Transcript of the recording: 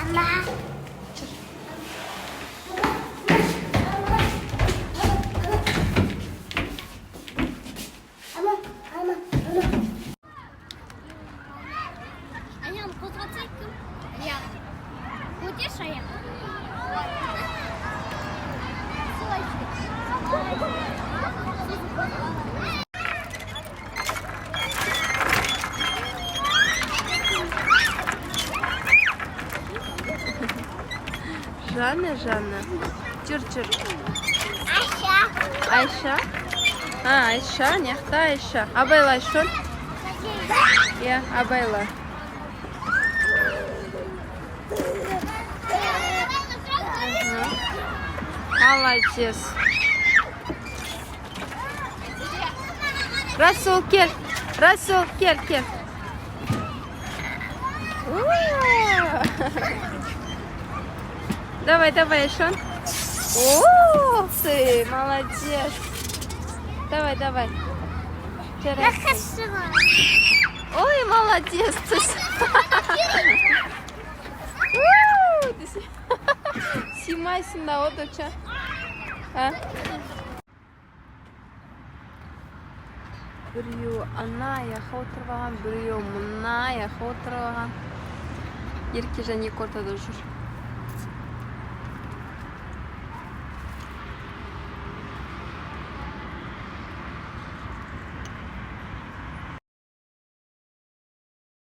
Ayağını kozgatacaktım. Ayağını. Koyacağız ayağını. Жанна. Чур. Aşağı. Айша. Айша, няхта Айша. Абайла Айшон? Я, Абайла. Молодец. Расул, кел. Давай, Айшон. Ух ты, молодец. Давай. Ой, молодец. Симайсың да оточа. Біреу ана яққа отырған, біреу мына яққа отырған. Еркежан екі ортада жүр.